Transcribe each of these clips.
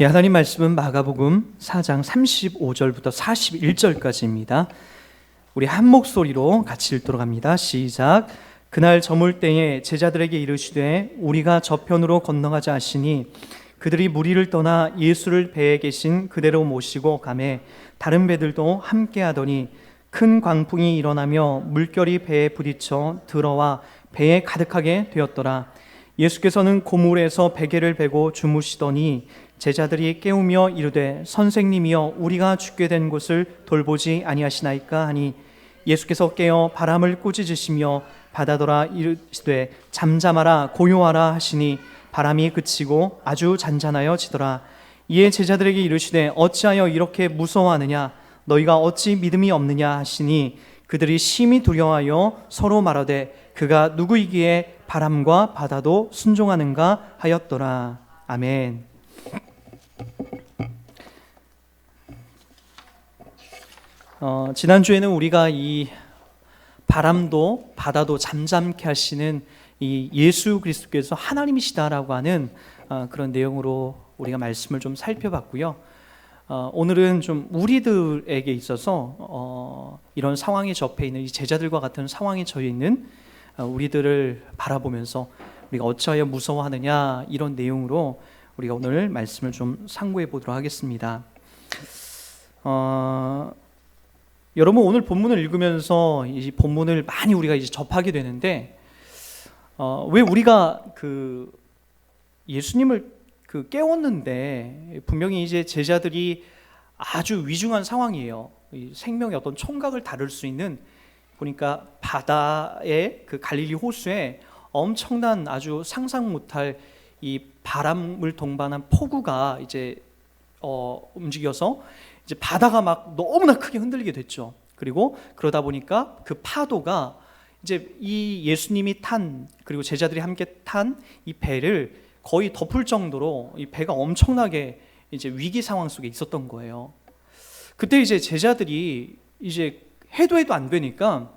하나님 말씀은 마가복음 4장 35절부터 41절까지입니다. 우리 한 목소리로 같이 읽도록 합니다. 시작. 그날 저물 때에 제자들에게 이르시되 우리가 저편으로 건너가자 하시니 그들이 무리를 떠나 예수를 배에 계신 그대로 모시고 가매 다른 배들도 함께 하더니 큰 광풍이 일어나며 물결이 배에 부딪혀 들어와 배에 가득하게 되었더라. 예수께서는 고물에서 베개를 베고 주무시더니 제자들이 깨우며 이르되 선생님이여 우리가 죽게 된 곳을 돌보지 아니하시나이까 하니 예수께서 깨어 바람을 꾸짖으시며 바다더라 이르시되 잠잠하라 고요하라 하시니 바람이 그치고 아주 잔잔하여 지더라. 이에 제자들에게 이르시되 어찌하여 이렇게 무서워하느냐 너희가 어찌 믿음이 없느냐 하시니 그들이 심히 두려워하여 서로 말하되 그가 누구이기에 바람과 바다도 순종하는가 하였더라. 아멘. 지난주에는 우리가 이 바람도 바다도 잠잠케 하시는 이 예수 그리스도께서 하나님이시다라고 하는 그런 내용으로 우리가 말씀을 좀 살펴봤고요. 오늘은 좀 우리들에게 있어서 이런 상황에 접해 있는 이 제자들과 같은 상황에 처해 있는 우리들을 바라보면서 우리가 어찌하여 무서워하느냐 이런 내용으로 우리가 오늘 말씀을 좀 상고해 보도록 하겠습니다. 여러분 오늘 본문을 읽으면서 이 본문을 많이 우리가 이제 접하게 되는데 왜 우리가 그 예수님을 깨웠는데 분명히 이제 제자들이 아주 위중한 상황이에요. 이 생명의 어떤 총각을 다룰 수 있는 보니까 바다의 그 갈릴리 호수에 엄청난 아주 상상 못할 이 바람을 동반한 폭우가 이제 움직여서 이제 바다가 막 너무나 크게 흔들리게 됐죠. 그리고 그러다 보니까 그 파도가 이제 이 예수님이 탄 그리고 제자들이 함께 탄 이 배를 거의 덮을 정도로 이 배가 엄청나게 이제 위기 상황 속에 있었던 거예요. 그때 이제 제자들이 이제 해도 안 되니까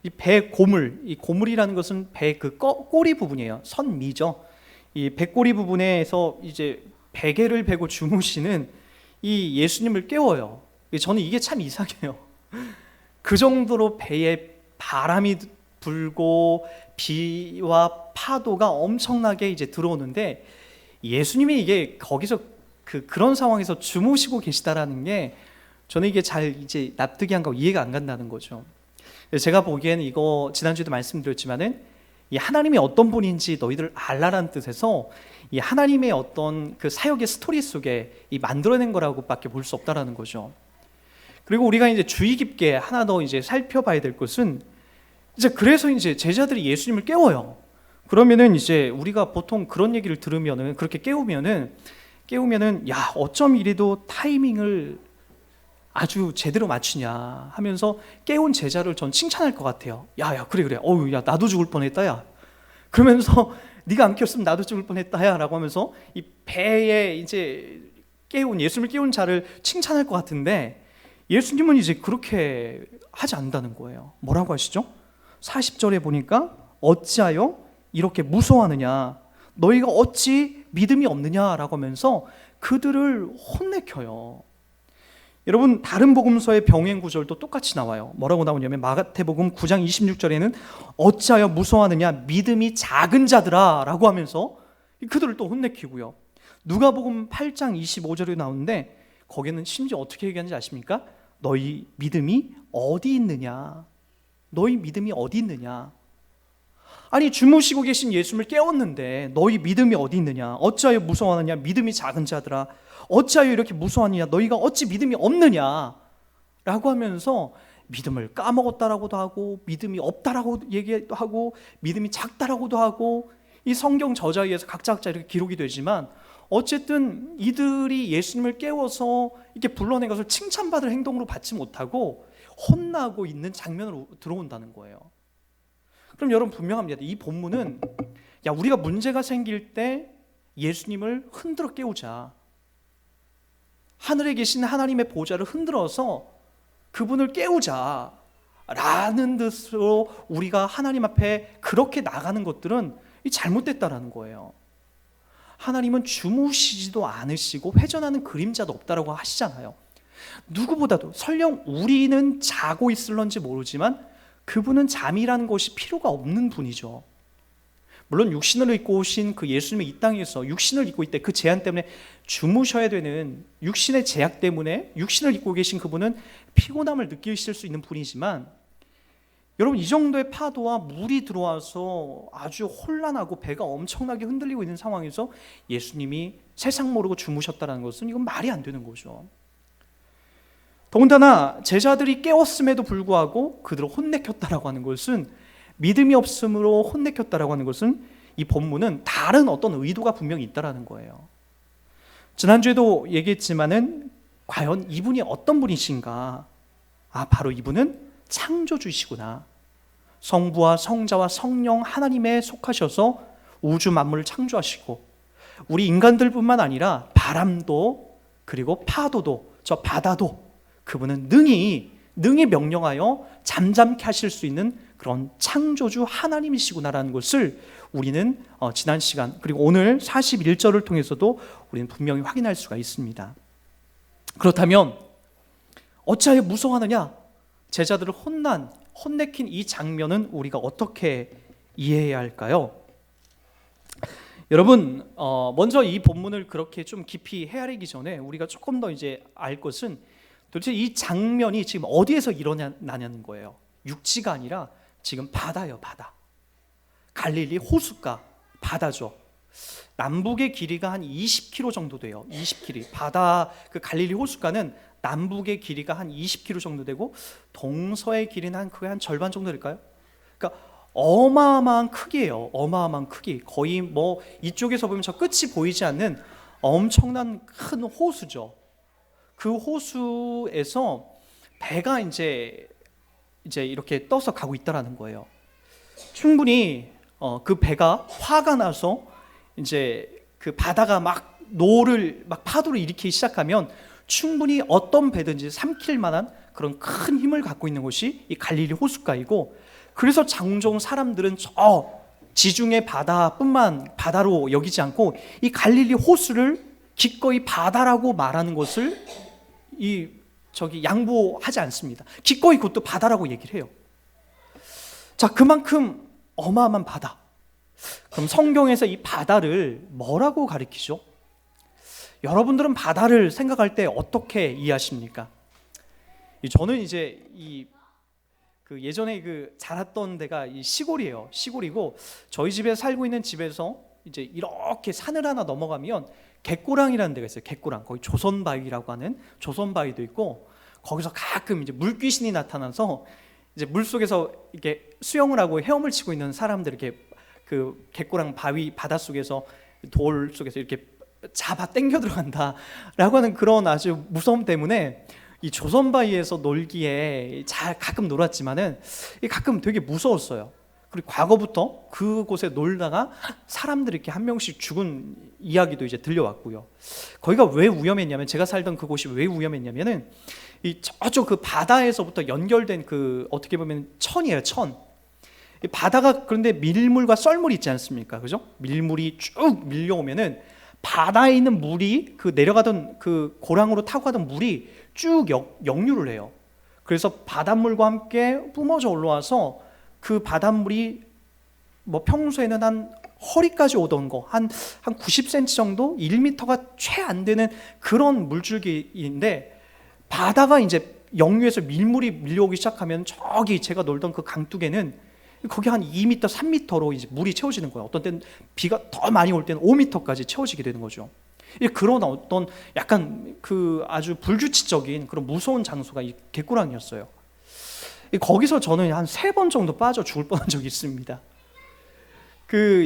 이 배 고물, 이 고물이라는 것은 배 그 꼬리 부분이에요. 선미죠. 이 배꼬리 부분에서 이제 베개를 베고 주무시는 이 예수님을 깨워요. 저는 이게 참 이상해요. 그 정도로 배에 바람이 불고 비와 파도가 엄청나게 이제 들어오는데 예수님이 이게 거기서 그런 상황에서 주무시고 계시다라는 게 저는 이게 잘 이제 납득이 안 가고 이해가 안 간다는 거죠. 제가 보기에는 이거 지난주에도 말씀드렸지만은 이 하나님이 어떤 분인지 너희들 알라라는 뜻에서 이 하나님의 어떤 그 사역의 스토리 속에 이 만들어낸 거라고밖에 볼 수 없다라는 거죠. 그리고 우리가 이제 주의 깊게 하나 더 이제 살펴봐야 될 것은 이제 그래서 이제 제자들이 예수님을 깨워요. 그러면은 이제 우리가 보통 그런 얘기를 들으면은 그렇게 깨우면은 야 어쩜 이래도 타이밍을 아주 제대로 맞추냐 하면서 깨운 제자를 전 칭찬할 것 같아요. 야 그래 어우 야 나도 죽을 뻔했다 야 그러면서 네가 안 깨웠으면 나도 죽을 뻔했다 야 라고 하면서 이 배에 이제 예수님을 깨운 자를 칭찬할 것 같은데 예수님은 이제 그렇게 하지 않는다는 거예요. 뭐라고 하시죠? 40절에 보니까 어찌하여 이렇게 무서워하느냐 너희가 어찌 믿음이 없느냐라고 하면서 그들을 혼내켜요. 여러분 다른 복음서의 병행 구절도 똑같이 나와요. 뭐라고 나오냐면 마가복음 9장 26절에는 어찌하여 무서워하느냐 믿음이 작은 자들아 라고 하면서 그들을 또 혼내키고요. 누가복음 8장 25절에 나오는데 거기는 심지어 어떻게 얘기하는지 아십니까? 너희 믿음이 어디 있느냐 너희 믿음이 어디 있느냐 아니 주무시고 계신 예수님을 깨웠는데 너희 믿음이 어디 있느냐 어찌하여 무서워하느냐 믿음이 작은 자들아 어찌하여 이렇게 무서워하느냐 너희가 어찌 믿음이 없느냐 라고 하면서 믿음을 까먹었다라고도 하고 믿음이 없다라고 얘기도 하고 믿음이 작다라고도 하고 이 성경 저자에 의해서 각자 이렇게 기록이 되지만 어쨌든 이들이 예수님을 깨워서 이렇게 불러낸 것을 칭찬받을 행동으로 받지 못하고 혼나고 있는 장면으로 들어온다는 거예요. 그럼 여러분 분명합니다. 이 본문은 야 우리가 문제가 생길 때 예수님을 흔들어 깨우자. 하늘에 계신 하나님의 보좌를 흔들어서 그분을 깨우자 라는 뜻으로 우리가 하나님 앞에 그렇게 나가는 것들은 잘못됐다라는 거예요. 하나님은 주무시지도 않으시고 회전하는 그림자도 없다라고 하시잖아요. 누구보다도 설령 우리는 자고 있을런지 모르지만 그분은 잠이라는 것이 필요가 없는 분이죠. 물론 육신을 입고 오신 그 예수님이 이 땅에서 육신을 입고 있대 그 제한 때문에 주무셔야 되는 육신의 제약 때문에 육신을 입고 계신 그분은 피곤함을 느끼실 수 있는 분이지만, 여러분 이 정도의 파도와 물이 들어와서 아주 혼란하고 배가 엄청나게 흔들리고 있는 상황에서 예수님이 세상 모르고 주무셨다는 것은 이건 말이 안 되는 거죠. 더군다나 제자들이 깨웠음에도 불구하고 그들을 혼내켰다라고 하는 것은, 믿음이 없음으로 혼내켰다라고 하는 것은 이 본문은 다른 어떤 의도가 분명히 있다라는 거예요. 지난주에도 얘기했지만은 과연 이분이 어떤 분이신가? 바로 이분은 창조주이시구나. 성부와 성자와 성령 하나님에 속하셔서 우주 만물을 창조하시고 우리 인간들뿐만 아니라 바람도 그리고 파도도 저 바다도 그분은 능히 명령하여 잠잠케 하실 수 있는 그런 창조주 하나님이시구나라는 것을 우리는 지난 시간 그리고 오늘 41절을 통해서도 우리는 분명히 확인할 수가 있습니다. 그렇다면 어찌하여 무서워하느냐? 제자들을 혼내킨 이 장면은 우리가 어떻게 이해해야 할까요? 여러분, 먼저 이 본문을 그렇게 좀 깊이 헤아리기 전에 우리가 조금 더 이제 알 것은 도대체 이 장면이 지금 어디에서 일어나냐는 거예요. 육지가 아니라 지금 바다예요, 바다. 갈릴리 호숫가, 바다죠. 남북의 길이가 한 20km 정도 돼요. 20km. 바다 그 갈릴리 호숫가는 남북의 길이가 한 20km 정도 되고 동서의 길이는 한 절반 정도 될까요? 그러니까 어마어마한 크기예요. 어마어마한 크기. 거의 뭐 이쪽에서 보면 저 끝이 보이지 않는 엄청난 큰 호수죠. 그 호수에서 배가 이제 이렇게 떠서 가고 있다라는 거예요. 충분히 그 배가 화가 나서 이제 그 바다가 막 파도를 일으키기 시작하면 충분히 어떤 배든지 삼킬 만한 그런 큰 힘을 갖고 있는 곳이 이 갈릴리 호숫가이고, 그래서 종종 사람들은 저 지중해 바다로 여기지 않고 이 갈릴리 호수를 기꺼이 바다라고 말하는 것을 양보하지 않습니다. 기꺼이 그것도 바다라고 얘기를 해요. 자, 그만큼 어마어마한 바다. 그럼 성경에서 이 바다를 뭐라고 가리키죠? 여러분들은 바다를 생각할 때 어떻게 이해하십니까? 저는 이제 예전에 자랐던 데가 이 시골이에요. 시골이고 저희 집에 살고 있는 집에서 이제 이렇게 산을 하나 넘어가면 갯고랑이라는 데가 있어요. 갯고랑. 거기 조선바위라고 하는 조선바위도 있고, 거기서 가끔 이제 물귀신이 나타나서 이제 물 속에서 이렇게 수영을 하고 헤엄을 치고 있는 사람들, 이렇게 그 갯고랑 바다 속에서 돌 속에서 이렇게 잡아 당겨 들어간다라고 하는 그런 아주 무서움 때문에 이 조선바위에서 놀기에 가끔 놀았지만은 가끔 되게 무서웠어요. 그리고 과거부터 그곳에 놀다가 사람들이 이렇게 한 명씩 죽은 이야기도 이제 들려왔고요. 거기가 왜 위험했냐면, 제가 살던 그곳이 왜 위험했냐면은 저쪽 그 바다에서부터 연결된 어떻게 보면 천이에요, 천. 바다가 그런데 밀물과 썰물이 있지 않습니까? 그죠? 밀물이 쭉 밀려오면은 바다에 있는 물이 내려가던 그 고랑으로 타고 가던 물이 쭉 역류를 해요. 그래서 바닷물과 함께 뿜어져 올라와서 그 바닷물이 뭐 평소에는 한 허리까지 오던 거 한 90cm 정도, 1m가 채 안 되는 그런 물줄기인데, 바다가 이제 역류해서 밀물이 밀려오기 시작하면 저기 제가 놀던 그 강둑에는 거기 한 2m, 3m로 이제 물이 채워지는 거예요. 어떤 때는 비가 더 많이 올 때는 5m까지 채워지게 되는 거죠. 그런 어떤 약간 아주 불규칙적인 그런 무서운 장소가 이 갯고랑이었어요. 거기서 저는 한 3번 정도 빠져 죽을 뻔한 적이 있습니다.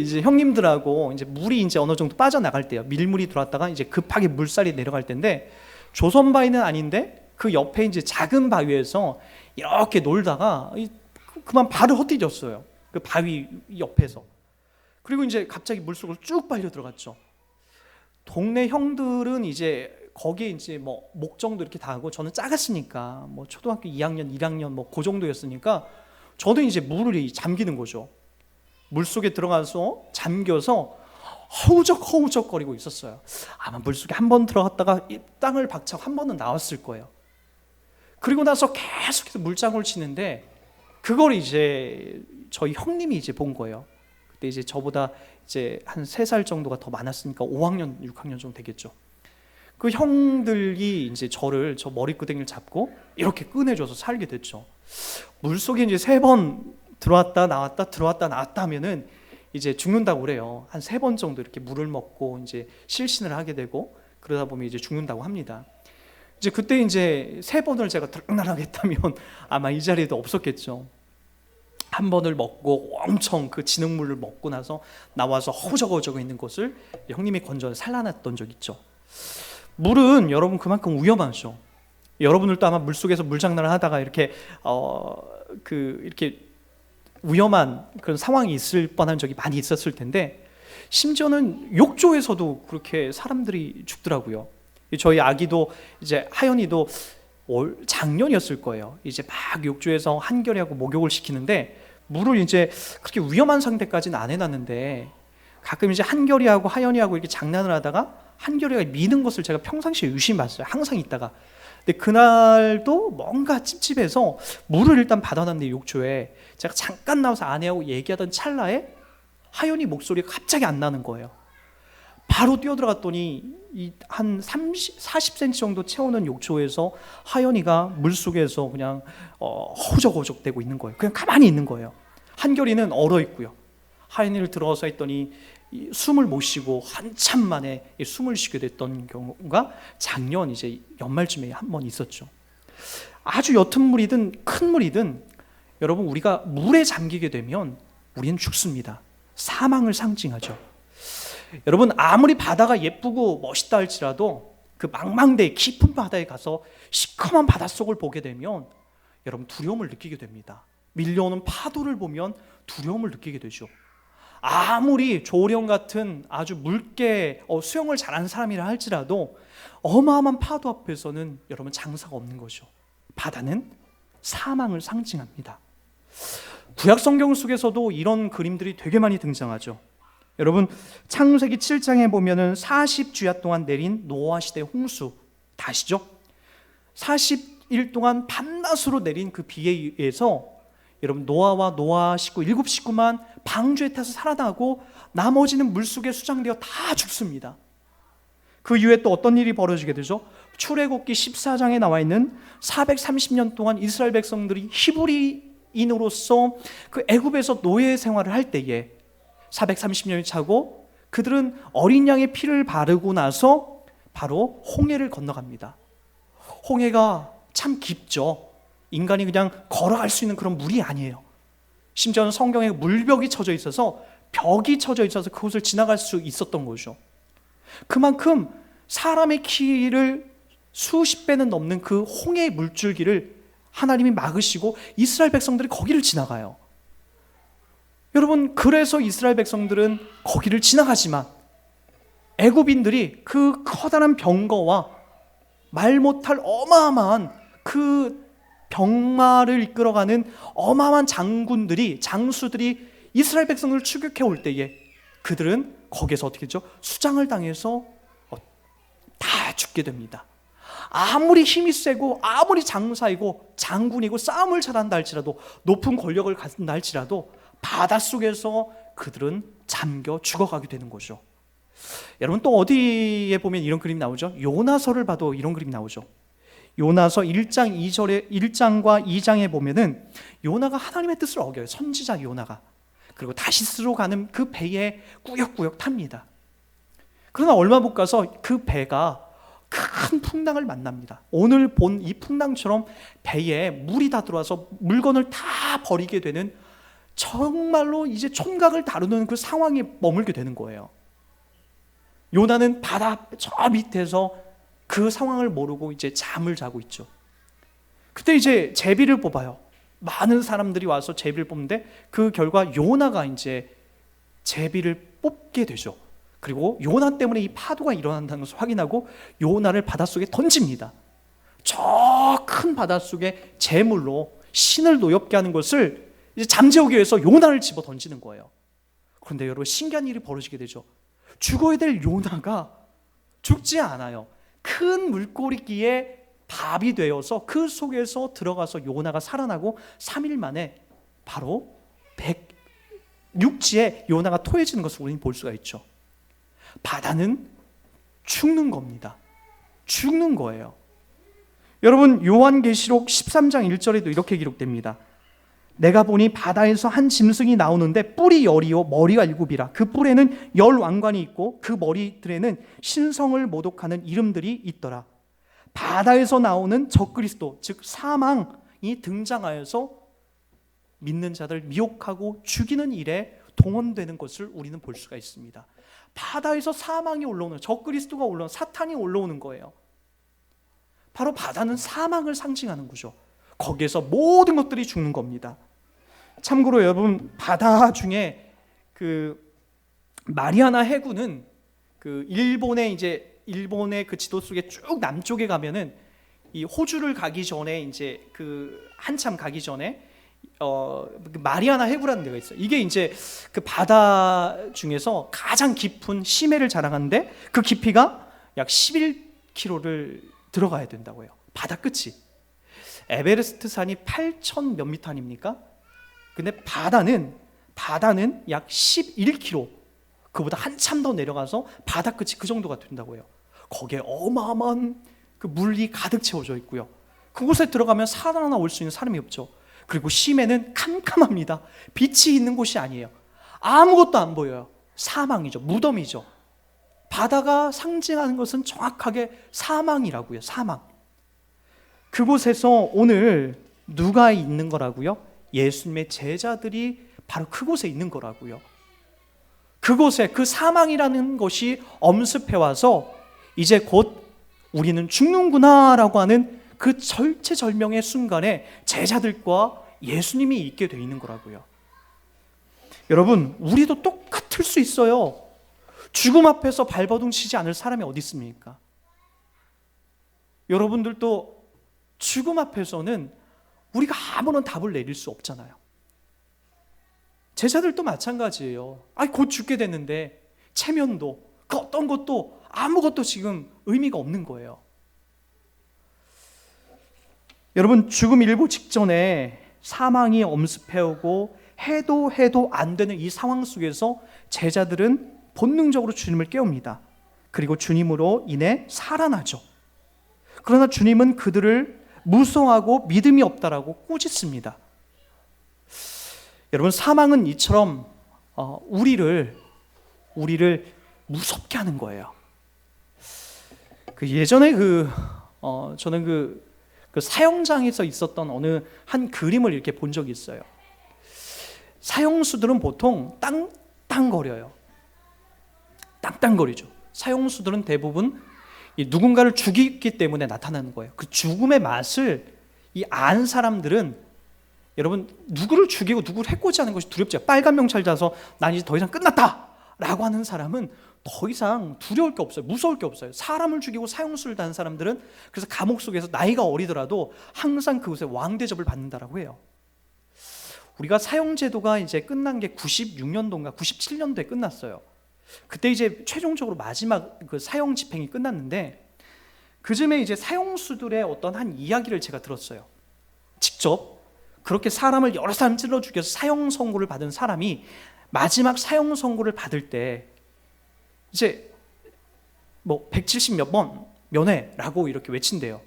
이제 형님들하고 이제 물이 이제 어느 정도 빠져나갈 때요. 밀물이 들어왔다가 이제 급하게 물살이 내려갈 때인데, 조선바위는 아닌데 그 옆에 이제 작은 바위에서 이렇게 놀다가 그만 발을 헛디뎠어요. 그 바위 옆에서. 그리고 이제 갑자기 물속으로 쭉 빨려 들어갔죠. 동네 형들은 이제 거기에 이제 뭐 목 정도 이렇게 다 하고, 저는 작았으니까 뭐 초등학교 2학년, 1학년 뭐 그 정도였으니까 저도 이제 물이 잠기는 거죠. 물 속에 들어가서 잠겨서 허우적허우적거리고 있었어요. 아마 물속에 한 번 들어갔다가 이 땅을 박차고 한 번은 나왔을 거예요. 그리고 나서 계속해서 물장구를 치는데 그걸 이제 저희 형님이 이제 본 거예요. 그때 이제 저보다 이제 한 3살 정도가 더 많았으니까 5학년, 6학년 정도 되겠죠. 그 형들이 이제 저 머리끄댕이를 잡고 이렇게 꺼내줘서 살게 됐죠. 물속에 이제 3번 들어왔다 나왔다 들어왔다 나왔다 하면은 이제 죽는다고 그래요. 한 3번 정도 이렇게 물을 먹고 이제 실신을 하게 되고 그러다 보면 이제 죽는다고 합니다. 이제 그때 이제 3번을 제가 들락날락 했다면 아마 이 자리에도 없었겠죠. 한 번을 먹고 엄청 그 진흙물을 먹고 나서 나와서 허우적허우적 있는 곳을 형님이 건져 살라놨던 적 있죠. 물은 여러분 그만큼 위험하죠. 여러분들도 아마 물속에서 물장난을 하다가 이렇게 이렇게 위험한 그런 상황이 있을 뻔한 적이 많이 있었을 텐데 심지어는 욕조에서도 그렇게 사람들이 죽더라고요. 저희 아기도 이제 하연이도 작년이었을 거예요. 이제 막 욕조에서 한결이하고 목욕을 시키는데 물을 이제 그렇게 위험한 상태까지는 안 해놨는데 가끔 이제 한결이하고 하연이하고 이렇게 장난을 하다가 한결이가 미는 것을 제가 평상시에 유심히 봤어요. 항상 있다가. 근데 그날도 뭔가 찝찝해서 물을 일단 받아놨는데 욕조에 제가 잠깐 나와서 아내하고 얘기하던 찰나에 하연이 목소리가 갑자기 안 나는 거예요. 바로 뛰어들어갔더니 한 40cm 정도 채우는 욕조에서 하연이가 물속에서 그냥 허우적허우적 대고 있는 거예요. 그냥 가만히 있는 거예요. 한결이는 얼어 있고요. 하연이를 들어서 했더니 숨을 못 쉬고 한참 만에 숨을 쉬게 됐던 경우가 작년 이제 연말쯤에 한 번 있었죠. 아주 옅은 물이든 큰 물이든 여러분 우리가 물에 잠기게 되면 우리는 죽습니다. 사망을 상징하죠. 여러분 아무리 바다가 예쁘고 멋있다 할지라도 그 망망대해 깊은 바다에 가서 시커먼 바닷속을 보게 되면 여러분 두려움을 느끼게 됩니다. 밀려오는 파도를 보면 두려움을 느끼게 되죠. 아무리 조령 같은 아주 묽게 수영을 잘하는 사람이라 할지라도 어마어마한 파도 앞에서는 여러분 장사가 없는 거죠. 바다는 사망을 상징합니다. 구약 성경 속에서도 이런 그림들이 되게 많이 등장하죠. 여러분 창세기 7장에 보면은 40주야 동안 내린 노아 시대 홍수 다 아시죠? 40일 동안 밤낮으로 내린 그 비에 의해서 여러분 노아와 노아 식구 7식구만 방주에 타서 살아나고 나머지는 물속에 수장되어 다 죽습니다. 그 이후에 또 어떤 일이 벌어지게 되죠? 출애굽기 14장에 나와 있는 430년 동안 이스라엘 백성들이 히브리인으로서 그 애굽에서 노예 생활을 할 때에 430년이 차고 그들은 어린 양의 피를 바르고 나서 바로 홍해를 건너갑니다. 홍해가 참 깊죠. 인간이 그냥 걸어갈 수 있는 그런 물이 아니에요. 심지어는 성경에 물벽이 쳐져 있어서 벽이 쳐져 있어서 그곳을 지나갈 수 있었던 거죠. 그만큼 사람의 키를 수십 배는 넘는 그 홍해의 물줄기를 하나님이 막으시고 이스라엘 백성들이 거기를 지나가요. 여러분 그래서 이스라엘 백성들은 거기를 지나가지만 애굽인들이 그 커다란 병거와 말 못할 어마어마한 그 병마를 이끌어가는 어마어마한 장수들이 이스라엘 백성들을 추격해 올 때에 그들은 거기에서 어떻게 했죠? 수장을 당해서 다 죽게 됩니다. 아무리 힘이 세고 아무리 장사이고 장군이고 싸움을 잘한다 할지라도 높은 권력을 갖는다 할지라도 바닷속에서 그들은 잠겨 죽어가게 되는 거죠. 여러분 또 어디에 보면 이런 그림이 나오죠? 요나서를 봐도 이런 그림이 나오죠. 요나서 1장과 2장에 보면은 요나가 하나님의 뜻을 어겨요. 선지자 요나가. 그리고 다시스로 가는 그 배에 꾸역꾸역 탑니다. 그러나 얼마 못 가서 그 배가 큰 풍랑을 만납니다. 오늘 본 이 풍랑처럼 배에 물이 다 들어와서 물건을 다 버리게 되는 정말로 이제 총각을 다루는 그 상황에 머물게 되는 거예요. 요나는 바다 저 밑에서 그 상황을 모르고 이제 잠을 자고 있죠. 그때 이제 제비를 뽑아요. 많은 사람들이 와서 제비를 뽑는데 그 결과 요나가 이제 제비를 뽑게 되죠. 그리고 요나 때문에 이 파도가 일어난다는 것을 확인하고 요나를 바닷속에 던집니다. 저 큰 바닷속에 재물로 신을 노엽게 하는 것을 이제 잠재우기 위해서 요나를 집어 던지는 거예요. 그런데 여러분 신기한 일이 벌어지게 되죠. 죽어야 될 요나가 죽지 않아요. 큰 물고리기에 밥이 되어서 그 속에서 들어가서 요나가 살아나고 3일 만에 바로 육지에 요나가 토해지는 것을 우리는 볼 수가 있죠. 바다는 죽는 겁니다. 죽는 거예요. 여러분, 요한계시록 13장 1절에도 이렇게 기록됩니다. 내가 보니 바다에서 한 짐승이 나오는데 뿔이 10이요 머리가 7이라. 그 뿔에는 10 왕관이 있고 그 머리들에는 신성을 모독하는 이름들이 있더라. 바다에서 나오는 적그리스도, 즉 사망이 등장하여서 믿는 자들 미혹하고 죽이는 일에 동원되는 것을 우리는 볼 수가 있습니다. 바다에서 사망이 올라오는, 적그리스도가 올라오는, 사탄이 올라오는 거예요. 바로 바다는 사망을 상징하는 거죠. 거기에서 모든 것들이 죽는 겁니다. 참고로 여러분, 바다 중에 그 마리아나 해구는 그 일본의 그 지도 속에 쭉 남쪽에 가면은 이 호주를 가기 전에 이제 그 한참 가기 전에 마리아나 해구라는 데가 있어요. 이게 이제 그 바다 중에서 가장 깊은 심해를 자랑하는데 그 깊이가 약 11km를 들어가야 된다고요. 바다 끝이. 에베레스트 산이 8,000 몇 미터 아닙니까? 근데 바다는 약 11km, 그보다 한참 더 내려가서 바다 끝이 그 정도가 된다고요. 거기에 어마어마한 그 물이 가득 채워져 있고요. 그곳에 들어가면 살아나올 수 있는 사람이 없죠. 그리고 심해는 캄캄합니다. 빛이 있는 곳이 아니에요. 아무것도 안 보여요. 사망이죠. 무덤이죠. 바다가 상징하는 것은 정확하게 사망이라고요. 사망. 그곳에서 오늘 누가 있는 거라고요? 예수님의 제자들이 바로 그곳에 있는 거라고요. 그곳에 그 사망이라는 것이 엄습해와서 이제 곧 우리는 죽는구나라고 하는 그 절체절명의 순간에 제자들과 예수님이 있게 돼 있는 거라고요. 여러분, 우리도 똑같을 수 있어요. 죽음 앞에서 발버둥 치지 않을 사람이 어디 있습니까? 여러분들도 죽음 앞에서는 우리가 아무런 답을 내릴 수 없잖아요. 제자들도 마찬가지예요. 곧 죽게 됐는데 체면도 그 어떤 것도 아무것도 지금 의미가 없는 거예요. 여러분, 죽음 일보 직전에 사망이 엄습해오고 해도 안 되는 이 상황 속에서 제자들은 본능적으로 주님을 깨웁니다. 그리고 주님으로 인해 살아나죠. 그러나 주님은 그들을 무서워하고 믿음이 없다라고 꾸짖습니다. 여러분, 사망은 이처럼 우리를 무섭게 하는 거예요. 예전에 저는 그 사형장에서 있었던 어느 한 그림을 이렇게 본 적이 있어요. 사형수들은 보통 땅땅거려요. 땅땅거리죠. 사형수들은 대부분 누군가를 죽이기 때문에 나타나는 거예요. 그 죽음의 맛을 안 사람들은, 여러분, 누구를 죽이고 누구를 해코지 하는 것이 두렵죠. 빨간 명찰 자서 난 이제 더 이상 끝났다 라고 하는 사람은 더 이상 두려울 게 없어요. 무서울 게 없어요. 사람을 죽이고 사형수를 단 사람들은 그래서 감옥 속에서 나이가 어리더라도 항상 그곳에 왕대접을 받는다라고 해요. 우리가 사형제도가 이제 끝난 게 96년도인가 97년도에 끝났어요. 그때 이제 최종적으로 마지막 그 사형 집행이 끝났는데, 그쯤에 이제 사형수들의 어떤 한 이야기를 제가 들었어요. 직접 그렇게 사람을 여러 사람 찔러 죽여서 사형 선고를 받은 사람이 마지막 사형 선고를 받을 때 이제 170 몇 번 면회라고 이렇게 외친대요.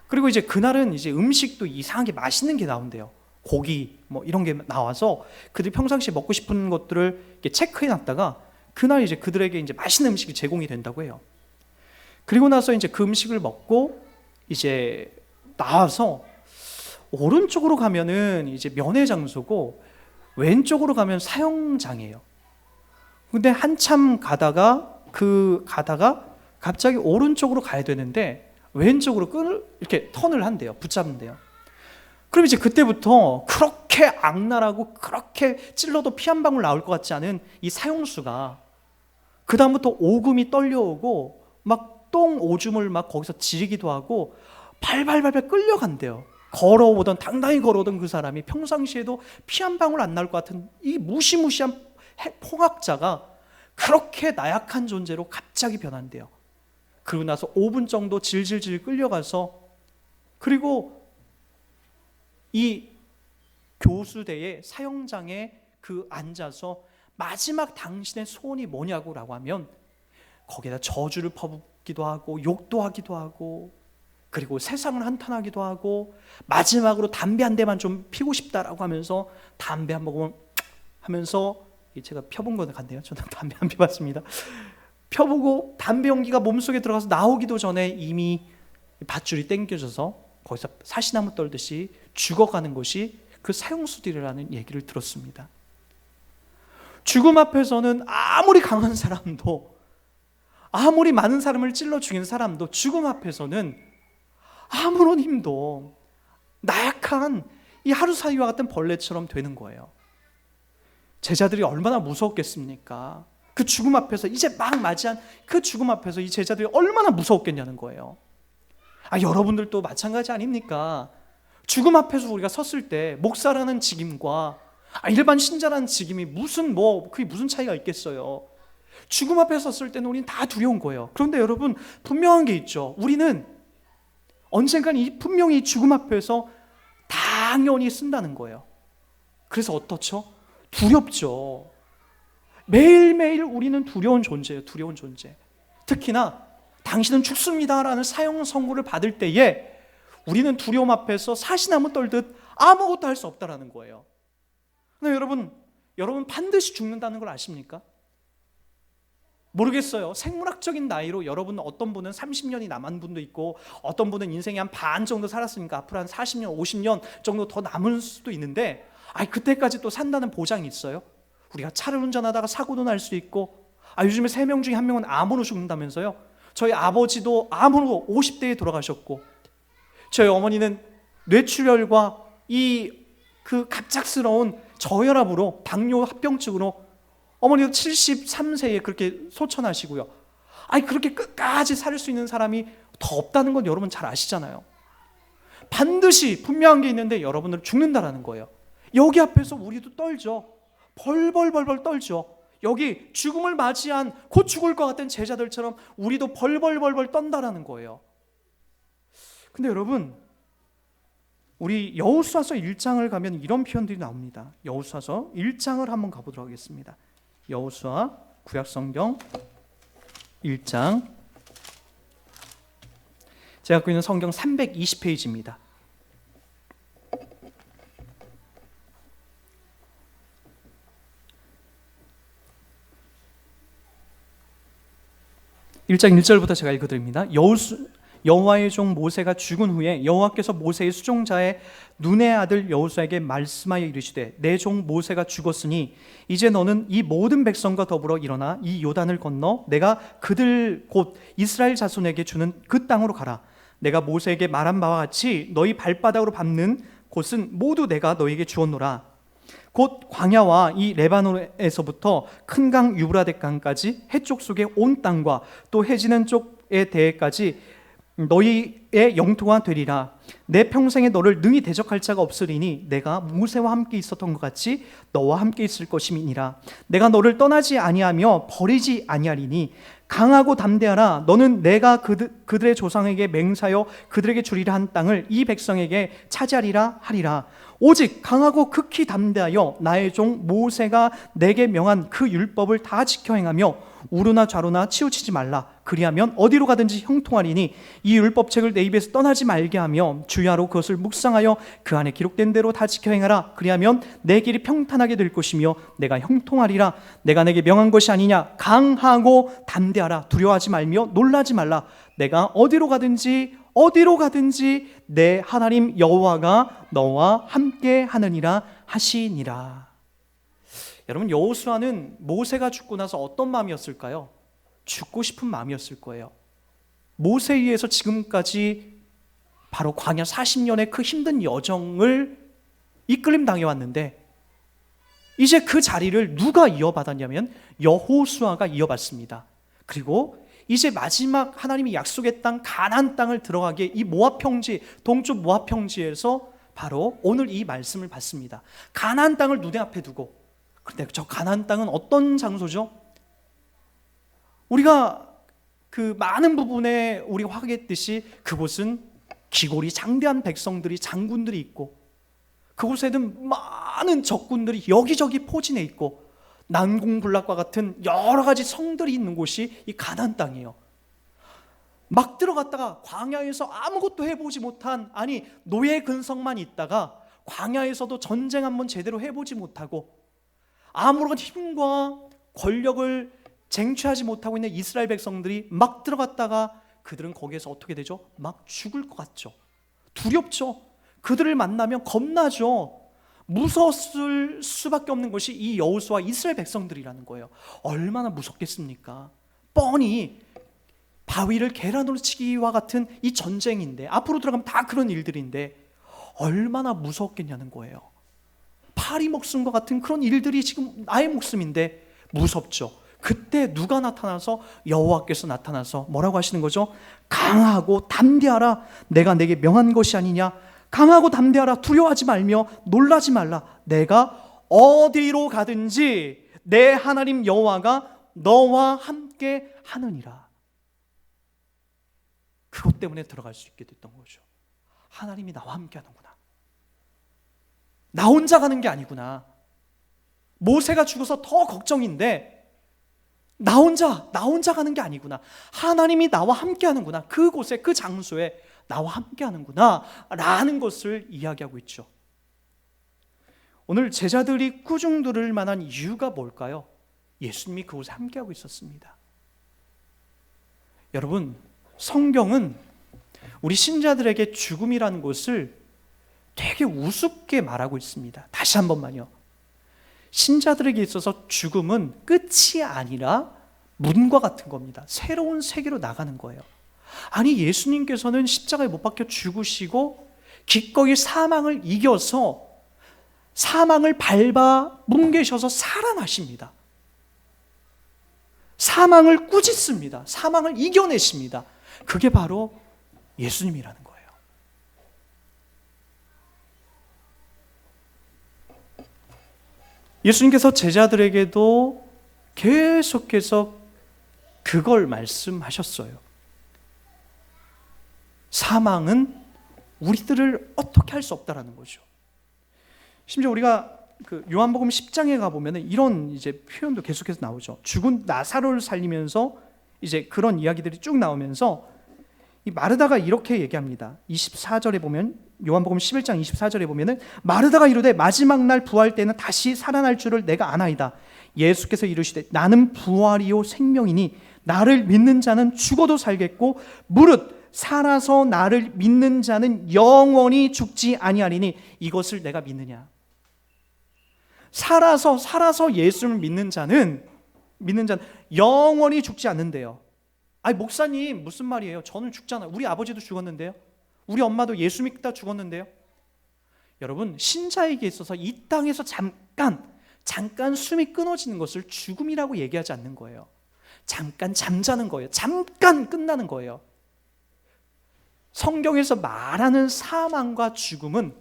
그리고 이제 그날은 이제 음식도 이상하게 맛있는 게 나온대요. 고기 이런 게 나와서 그들이 평상시에 먹고 싶은 것들을 이렇게 체크해 놨다가 그날 이제 그들에게 이제 맛있는 음식이 제공이 된다고 해요. 그리고 나서 이제 그 음식을 먹고 이제 나와서 오른쪽으로 가면은 이제 면회 장소고 왼쪽으로 가면 사형장이에요. 근데 한참 가다가 갑자기 오른쪽으로 가야 되는데 왼쪽으로 이렇게 턴을 한대요. 붙잡는데요. 그럼 이제 그때부터 그렇게 악랄하고 그렇게 찔러도 피 한 방울 나올 것 같지 않은 이 사형수가 그 다음부터 오금이 떨려오고 막 똥 오줌을 막 거기서 지르기도 하고 발발발발 끌려간대요. 당당히 걸어오던 그 사람이 평상시에도 피 한 방울 안 나올 것 같은 이 무시무시한 폭악자가 그렇게 나약한 존재로 갑자기 변한대요. 그러고 나서 5분 정도 질질질 끌려가서, 그리고 이 교수대의 사형장에 앉아서 마지막 당신의 소원이 뭐냐고 라고 하면 거기에다 저주를 퍼붓기도 하고 욕도 하기도 하고, 그리고 세상을 한탄하기도 하고, 마지막으로 담배 한 대만 좀 피고 싶다라고 하면서 담배 한 모금 하면서, 제가 펴본 거 같네요. 저는 담배 안 피봤습니다. 펴보고 담배 연기가 몸속에 들어가서 나오기도 전에 이미 밧줄이 땡겨져서 거기서 사시나무 떨듯이 죽어가는 것이 그 사형수들이라는 얘기를 들었습니다. 죽음 앞에서는 아무리 강한 사람도, 아무리 많은 사람을 찔러 죽인 사람도 죽음 앞에서는 아무런 힘도 나약한 이 하루사이와 같은 벌레처럼 되는 거예요. 제자들이 얼마나 무서웠겠습니까? 그 죽음 앞에서, 이제 막 맞이한 그 죽음 앞에서 이 제자들이 얼마나 무서웠겠냐는 거예요. 여러분들도 마찬가지 아닙니까? 죽음 앞에서 우리가 섰을 때 목사라는 직임과 일반 신자라는 직임이 그게 무슨 차이가 있겠어요? 죽음 앞에 섰을 때는 우리는 다 두려운 거예요. 그런데 여러분, 분명한 게 있죠. 우리는 언젠간 분명히 죽음 앞에서 당연히 쓴다는 거예요. 그래서 어떻죠? 두렵죠. 매일매일 우리는 두려운 존재예요. 두려운 존재. 특히나 당신은 죽습니다라는 사형 선고를 받을 때에 우리는 두려움 앞에서 사시나무 떨듯 아무것도 할 수 없다라는 거예요. 근데 여러분 반드시 죽는다는 걸 아십니까? 모르겠어요. 생물학적인 나이로 여러분, 어떤 분은 30년이 남은 분도 있고, 어떤 분은 인생이 한 반 정도 살았으니까 앞으로 한 40년, 50년 정도 더 남을 수도 있는데, 그때까지 또 산다는 보장이 있어요? 우리가 차를 운전하다가 사고도 날 수 있고, 요즘에 3명 중에 1명은 암으로 죽는다면서요? 저희 아버지도 암으로 50대에 돌아가셨고, 저희 어머니는 뇌출혈과 그 갑작스러운 저혈압으로, 당뇨 합병증으로 어머니도 73세에 그렇게 소천하시고요. 그렇게 끝까지 살 수 있는 사람이 더 없다는 건 여러분 잘 아시잖아요. 반드시 분명한 게 있는데 여러분들은 죽는다라는 거예요. 여기 앞에서 우리도 떨죠. 벌벌벌벌 떨죠. 여기 죽음을 맞이한, 곧 죽을 것 같은 제자들처럼 우리도 벌벌벌벌 떤다라는 거예요. 근데 여러분, 우리 여호수아서 1장을 가면 이런 표현들이 나옵니다. 여호수아서 1장을 한번 가보도록 하겠습니다. 여호수아 구약성경 1장, 제가 갖고 있는 성경 320페이지입니다. (1장 1절부터) 제가 읽어드립니다. 여호와의 종 모세가 죽은 후에 여호와께서 모세의 수종자의 눈의 아들 여호수아에게 말씀하여 이르시되, 내 종 모세가 죽었으니 이제 너는 이 모든 백성과 더불어 일어나 이 요단을 건너 내가 그들 곧 이스라엘 자손에게 주는 그 땅으로 가라. 내가 모세에게 말한 바와 같이 너희 발바닥으로 밟는 곳은 모두 내가 너희에게 주었노라. 곧 광야와 이 레바논에서부터 큰 강 유브라데 강까지 해쪽 속의 온 땅과 또 해지는 쪽에 대해까지 너희의 영토가 되리라. 내 평생에 너를 능히 대적할 자가 없으리니 내가 모세와 함께 있었던 것 같이 너와 함께 있을 것임이니라. 내가 너를 떠나지 아니하며 버리지 아니하리니 강하고 담대하라. 너는 내가 그들의 조상에게 맹세하여 그들에게 주리라 한 땅을 이 백성에게 차지하리라 하리라. 오직 강하고 극히 담대하여 나의 종 모세가 내게 명한 그 율법을 다 지켜 행하며 우르나 좌로나 치우치지 말라. 그리하면 어디로 가든지 형통하리니 이 율법책을 내 입에서 떠나지 말게 하며 주야로 그것을 묵상하여 그 안에 기록된 대로 다 지켜 행하라. 그리하면 내 길이 평탄하게 될 것이며 내가 형통하리라. 내가 내게 명한 것이 아니냐. 강하고 담대하라. 두려워하지 말며 놀라지 말라. 내가 어디로 가든지 내 하나님 여호와가 너와 함께 하느니라 하시니라. 여러분, 여호수아는 모세가 죽고 나서 어떤 마음이었을까요? 죽고 싶은 마음이었을 거예요. 모세에 의해서 지금까지 바로 광야 40년의 그 힘든 여정을 이끌림 당해왔는데, 이제 그 자리를 누가 이어받았냐면 여호수아가 이어받습니다. 그리고 이제 마지막 하나님이 약속의 땅 가나안 땅을 들어가기에 이 모압 평지, 동쪽 모압 평지에서 바로 오늘 이 말씀을 받습니다. 가나안 땅을 눈에 앞에 두고, 그런데 저 가나안 땅은 어떤 장소죠? 우리가 그 많은 부분에 우리가 확인했듯이 그곳은 기골이 장대한 백성들이, 장군들이 있고, 그곳에는 많은 적군들이 여기저기 포진해 있고, 난공불락과 같은 여러 가지 성들이 있는 곳이 이 가나안 땅이에요. 막 들어갔다가 광야에서 아무것도 해보지 못한, 아니 노예 근성만 있다가 광야에서도 전쟁 한번 제대로 해보지 못하고 아무런 힘과 권력을 쟁취하지 못하고 있는 이스라엘 백성들이 막 들어갔다가 그들은 거기에서 어떻게 되죠? 막 죽을 것 같죠. 두렵죠. 그들을 만나면 겁나죠. 무서웠을 수밖에 없는 것이 이 여호수아 이스라엘 백성들이라는 거예요. 얼마나 무섭겠습니까? 뻔히 바위를 계란으로 치기와 같은 이 전쟁인데, 앞으로 들어가면 다 그런 일들인데 얼마나 무섭겠냐는 거예요. 파리 목숨과 같은 그런 일들이 지금 나의 목숨인데 무섭죠. 그때 누가 나타나서, 여호와께서 나타나서 뭐라고 하시는 거죠? 강하고 담대하라, 내가 내게 명한 것이 아니냐. 강하고 담대하라, 두려워하지 말며 놀라지 말라. 내가 어디로 가든지 내 하나님 여호와가 너와 함께 하느니라. 그것 때문에 들어갈 수 있게 됐던 거죠. 하나님이 나와 함께 하는구나. 나 혼자 가는 게 아니구나. 모세가 죽어서 더 걱정인데 나 혼자 가는 게 아니구나. 하나님이 나와 함께 하는구나. 그곳에, 그 장소에 나와 함께 하는구나 라는 것을 이야기하고 있죠. 오늘 제자들이 꾸중 들을 만한 이유가 뭘까요? 예수님이 그곳에 함께하고 있었습니다. 여러분, 성경은 우리 신자들에게 죽음이라는 것을 되게 우습게 말하고 있습니다. 다시 한 번만요. 신자들에게 있어서 죽음은 끝이 아니라 문과 같은 겁니다. 새로운 세계로 나가는 거예요. 아니, 예수님께서는 십자가에 못 박혀 죽으시고 기꺼이 사망을 이겨서 사망을 밟아 뭉개셔서 살아나십니다. 사망을 꾸짖습니다. 사망을 이겨내십니다. 그게 바로 예수님이라는 거예요. 예수님께서 제자들에게도 계속해서 그걸 말씀하셨어요. 사망은 우리들을 어떻게 할 수 없다라는 거죠. 심지어 우리가 그 요한복음 10장에 가보면 이런 이제 표현도 계속해서 나오죠. 죽은 나사로를 살리면서 이제 그런 이야기들이 쭉 나오면서 이 마르다가 이렇게 얘기합니다. 24절에 보면, 요한복음 11장 24절에 보면은, 마르다가 이르되 마지막 날 부활 때는 다시 살아날 줄을 내가 아나이다. 예수께서 이르시되 나는 부활이요 생명이니 나를 믿는 자는 죽어도 살겠고 무릇 살아서 나를 믿는 자는 영원히 죽지 아니하리니 이것을 내가 믿느냐. 살아서 예수를 믿는 자는 영원히 죽지 않는데요. 아니, 목사님 무슨 말이에요? 저는 죽잖아요. 우리 아버지도 죽었는데요. 우리 엄마도 예수 믿다 죽었는데요. 여러분, 신자에게 있어서 이 땅에서 잠깐 숨이 끊어지는 것을 죽음이라고 얘기하지 않는 거예요. 잠깐 잠자는 거예요. 잠깐 끝나는 거예요. 성경에서 말하는 사망과 죽음은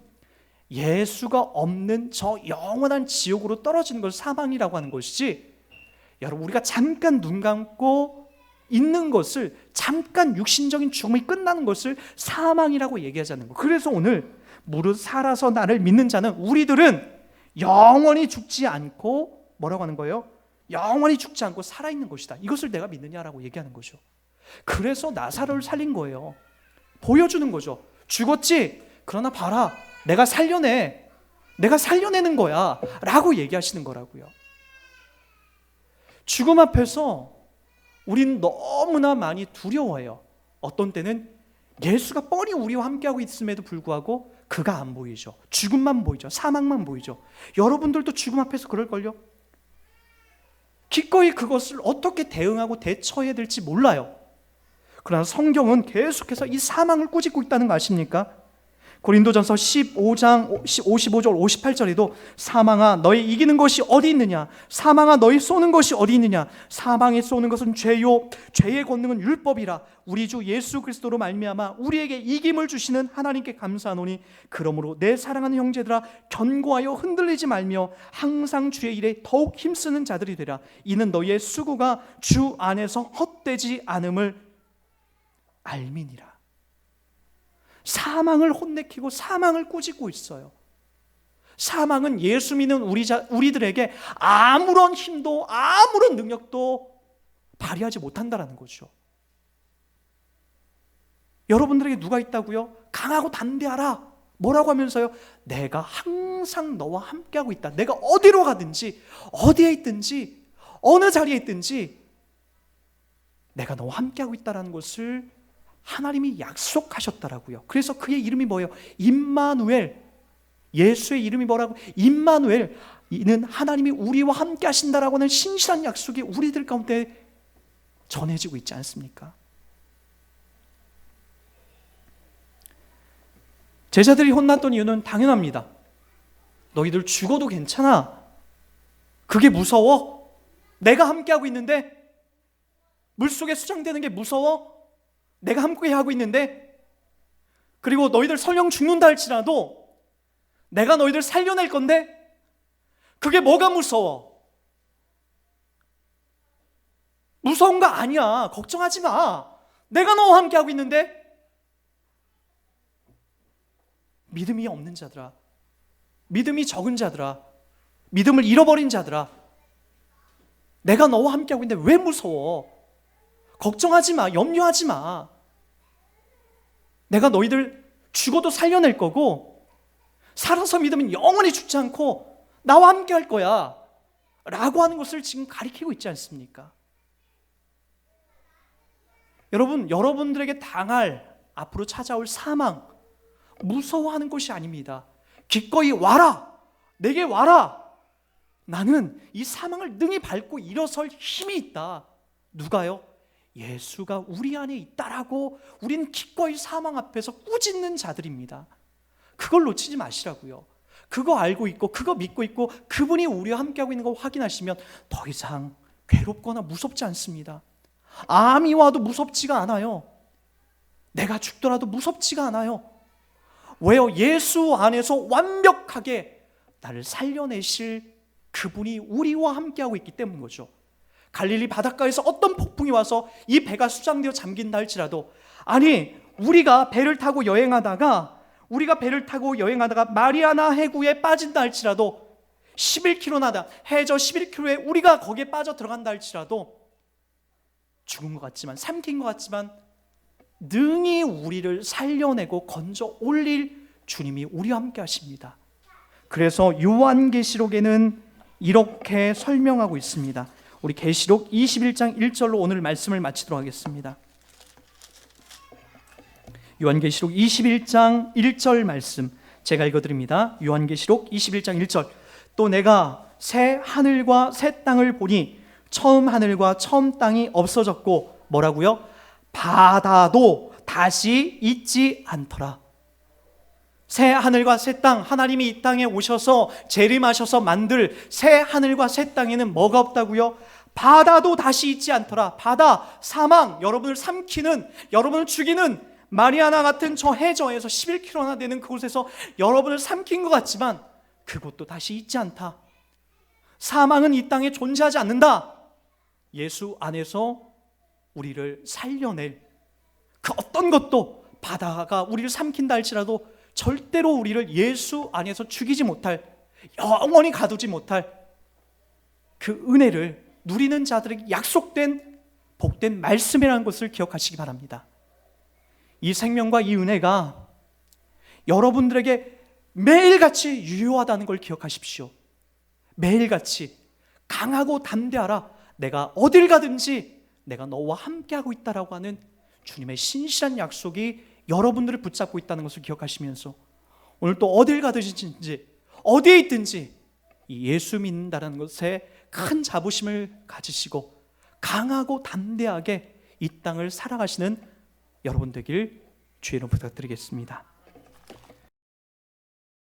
예수가 없는 저 영원한 지옥으로 떨어지는 걸 사망이라고 하는 것이지, 여러분, 우리가 잠깐 눈 감고 있는 것을, 잠깐 육신적인 죽음이 끝나는 것을 사망이라고 얘기하지 않는 거예요. 그래서 오늘 무릇 살아서 나를 믿는 자는, 우리들은 영원히 죽지 않고 뭐라고 하는 거예요? 영원히 죽지 않고 살아있는 것이다. 이것을 내가 믿느냐라고 얘기하는 거죠. 그래서 나사로를 살린 거예요. 보여주는 거죠. 죽었지? 그러나 봐라, 내가 살려내는 거야 라고 얘기하시는 거라고요. 죽음 앞에서 우리는 너무나 많이 두려워해요. 어떤 때는 예수가 뻔히 우리와 함께하고 있음에도 불구하고 그가 안 보이죠. 죽음만 보이죠. 사망만 보이죠. 여러분들도 죽음 앞에서 그럴걸요? 기꺼이 그것을 어떻게 대응하고 대처해야 될지 몰라요. 그러나 성경은 계속해서 이 사망을 꾸짖고 있다는 거 아십니까? 고린도전서 15장 55절 58절에도 사망아 너희 이기는 것이 어디 있느냐, 사망아 너희 쏘는 것이 어디 있느냐, 사망에 쏘는 것은 죄요 죄의 권능은 율법이라. 우리 주 예수 그리스도로 말미암아 우리에게 이김을 주시는 하나님께 감사하노니 그러므로 내 사랑하는 형제들아 견고하여 흔들리지 말며 항상 주의 일에 더욱 힘쓰는 자들이 되라. 이는 너희의 수고가 주 안에서 헛되지 않음을 알미니라. 사망을 혼내키고 사망을 꾸짖고 있어요. 사망은 예수 믿는 우리들에게 아무런 힘도 아무런 능력도 발휘하지 못한다는 거죠. 여러분들에게 누가 있다고요? 강하고 담대하라. 뭐라고 하면서요? 내가 항상 너와 함께하고 있다. 내가 어디로 가든지 어디에 있든지 어느 자리에 있든지 내가 너와 함께하고 있다는 것을 하나님이 약속하셨다라고요. 그래서 그의 이름이 뭐예요? 임마누엘. 예수의 이름이 뭐라고? 임마누엘. 이는 하나님이 우리와 함께 하신다라고 하는 신실한 약속이 우리들 가운데 전해지고 있지 않습니까? 제자들이 혼났던 이유는 당연합니다. 너희들 죽어도 괜찮아. 그게 무서워? 내가 함께하고 있는데? 물속에 수장되는 게 무서워? 내가 함께 하고 있는데? 그리고 너희들 설령 죽는다 할지라도 내가 너희들 살려낼 건데? 그게 뭐가 무서워? 무서운 거 아니야. 걱정하지 마. 내가 너와 함께 하고 있는데? 믿음이 없는 자들아, 믿음이 적은 자들아, 믿음을 잃어버린 자들아, 내가 너와 함께 하고 있는데 왜 무서워? 걱정하지 마. 염려하지 마. 내가 너희들 죽어도 살려낼 거고 살아서 믿으면 영원히 죽지 않고 나와 함께 할 거야 라고 하는 것을 지금 가리키고 있지 않습니까? 여러분, 여러분들에게 당할 앞으로 찾아올 사망 무서워하는 것이 아닙니다. 기꺼이 와라. 내게 와라. 나는 이 사망을 능히 밟고 일어설 힘이 있다. 누가요? 예수가 우리 안에 있다라고 우린 기꺼이 사망 앞에서 꾸짖는 자들입니다. 그걸 놓치지 마시라고요. 그거 알고 있고 그거 믿고 있고 그분이 우리와 함께하고 있는 거 확인하시면 더 이상 괴롭거나 무섭지 않습니다. 암이 와도 무섭지가 않아요. 내가 죽더라도 무섭지가 않아요. 왜요? 예수 안에서 완벽하게 나를 살려내실 그분이 우리와 함께하고 있기 때문인 거죠. 갈릴리 바닷가에서 어떤 폭풍이 와서 이 배가 수장되어 잠긴다 할지라도, 아니 우리가 배를 타고 여행하다가 마리아나 해구에 빠진다 할지라도 11km나 해저 11km에 우리가 거기에 빠져 들어간다 할지라도 죽은 것 같지만 삼킨 것 같지만 능히 우리를 살려내고 건져 올릴 주님이 우리와 함께 하십니다. 그래서 요한계시록에는 이렇게 설명하고 있습니다. 우리 계시록 21장 1절로 오늘 말씀을 마치도록 하겠습니다. 요한계시록 21장 1절 말씀 제가 읽어드립니다. 요한계시록 21장 1절. 또 내가 새 하늘과 새 땅을 보니 처음 하늘과 처음 땅이 없어졌고 뭐라고요? 바다도 다시 있지 않더라. 새 하늘과 새 땅, 하나님이 이 땅에 오셔서 재림하셔서 만들 새 하늘과 새 땅에는 뭐가 없다고요? 바다도 다시 있지 않더라. 바다, 사망, 여러분을 삼키는, 여러분을 죽이는 마리아나 같은 저 해저에서 11km나 되는 그곳에서 여러분을 삼킨 것 같지만 그곳도 다시 있지 않다. 사망은 이 땅에 존재하지 않는다. 예수 안에서 우리를 살려낼 그 어떤 것도, 바다가 우리를 삼킨다 할지라도 절대로 우리를 예수 안에서 죽이지 못할, 영원히 가두지 못할 그 은혜를 누리는 자들에게 약속된 복된 말씀이라는 것을 기억하시기 바랍니다. 이 생명과 이 은혜가 여러분들에게 매일같이 유효하다는 걸 기억하십시오. 매일같이 강하고 담대하라. 내가 어딜 가든지 내가 너와 함께하고 있다라고 하는 주님의 신실한 약속이 여러분들을 붙잡고 있다는 것을 기억하시면서 오늘 또 어딜 가든지 어디에 있든지 이 예수 믿는다는 것에 큰 자부심을 가지시고 강하고 담대하게 이 땅을 살아가시는 여러분 되길 주의 이름으로 부탁드리겠습니다.